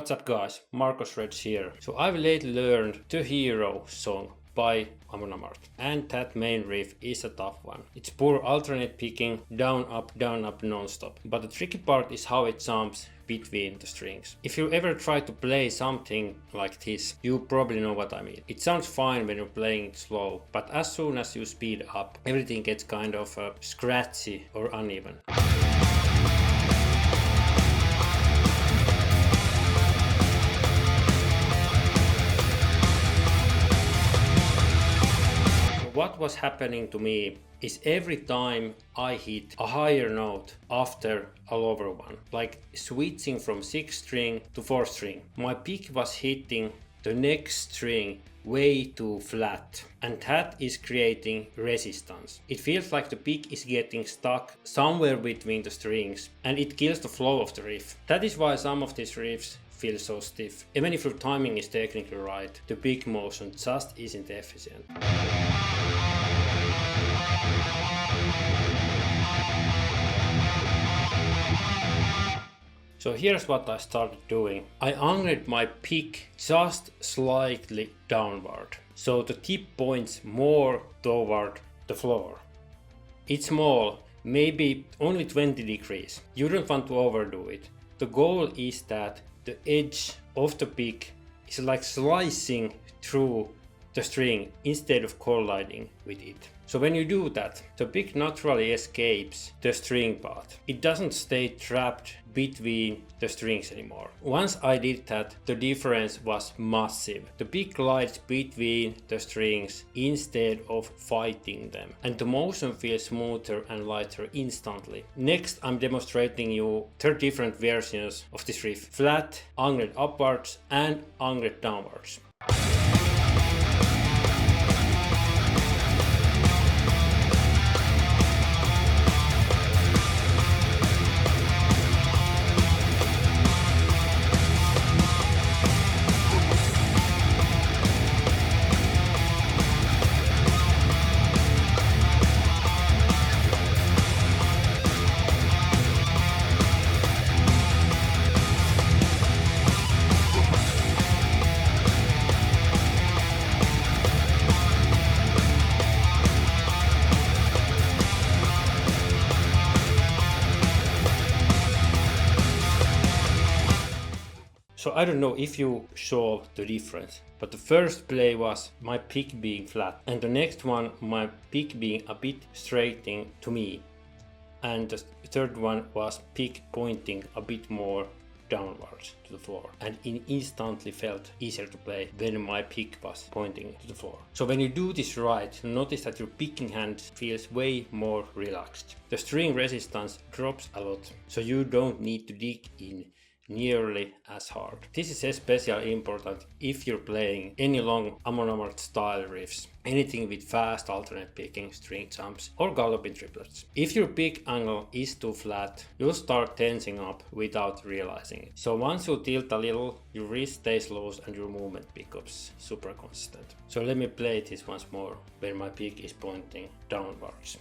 What's up guys, Marcus Reds here. So I've lately learned The Hero song by Amon Amarth, and that main riff is a tough one. It's poor alternate picking, down up non-stop. But the tricky part is how it jumps between the strings. If you ever try to play something like this, you probably know what I mean. It sounds fine when you're playing it slow, but as soon as you speed up, everything gets kind of scratchy or uneven. What was happening to me is every time I hit a higher note after a lower one, like switching from 6th string to 4th string, my pick was hitting the next string way too flat, and that is creating resistance. It feels like the pick is getting stuck somewhere between the strings, and it kills the flow of the riff. That is why some of these riffs feel so stiff. Even if your timing is technically right, the pick motion just isn't efficient. So here's what I started doing. I angled my pick just slightly downward, so the tip points more toward the floor. It's small, maybe only 20 degrees. You don't want to overdo it. The goal is that the edge of the pick is like slicing through the string instead of colliding with it. So when you do that, the pick naturally escapes the string path. It doesn't stay trapped between the strings anymore. Once I did that, the difference was massive. The pick glides between the strings instead of fighting them, and the motion feels smoother and lighter instantly. Next, I'm demonstrating you 3 different versions of this riff: flat, angled upwards, and angled downwards. So I don't know if you saw the difference, but the first play was my pick being flat, and the next one my pick being a bit straighting to me, and the third one was pick pointing a bit more downwards to the floor, and it instantly felt easier to play when my pick was pointing to the floor. So when you do this right, notice that your picking hand feels way more relaxed. The string resistance drops a lot, so you don't need to dig in nearly as hard. This is especially important if you're playing any long Amon Amarth style riffs, anything with fast alternate picking, string jumps, or galloping triplets. If your pick angle is too flat, you'll start tensing up without realizing it. So once you tilt a little, your wrist stays loose and your movement becomes super consistent. So let me play this once more, where my pick is pointing downwards.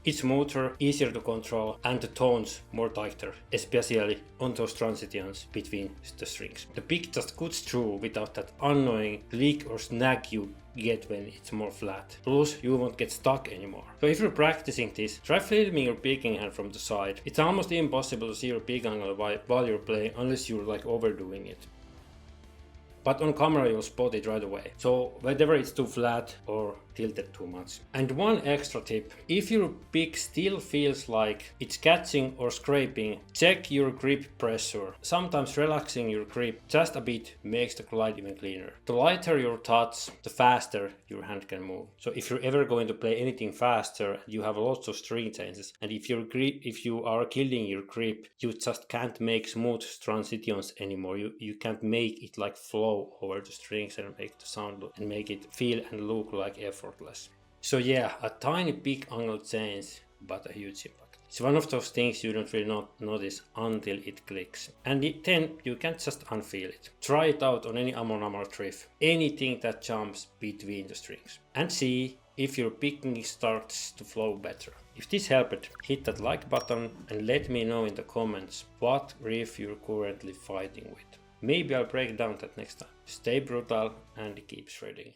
It's smoother, easier to control, and the tones more tighter, especially on those transitions between the strings. The pick just cuts through without that annoying click or snag you get when it's more flat. Plus, you won't get stuck anymore. So if you're practicing this, try filming your picking hand from the side. It's almost impossible to see your pick angle while you're playing unless you're like overdoing it. But on camera you'll spot it right away. So whether it's too flat or tilted too much. And one extra tip: if your pick still feels like it's catching or scraping, check your grip pressure. Sometimes relaxing your grip just a bit makes the glide even cleaner. The lighter your touch, the faster your hand can move. So if you're ever going to play anything faster, you have lots of string changes, and if you are killing your grip, you just can't make smooth transitions anymore. You can't make it like flow over the strings and make the sound and make it feel and look like effortless. So yeah, a tiny pick angle change, but a huge impact. It's one of those things you don't really not notice until it clicks. And then you can't just unfeel it. Try it out on any Amon Amarth riff, anything that jumps between the strings, and see if your picking starts to flow better. If this helped, hit that like button and let me know in the comments what riff you're currently fighting with. Maybe I'll break down that next time. Stay brutal and keep shredding.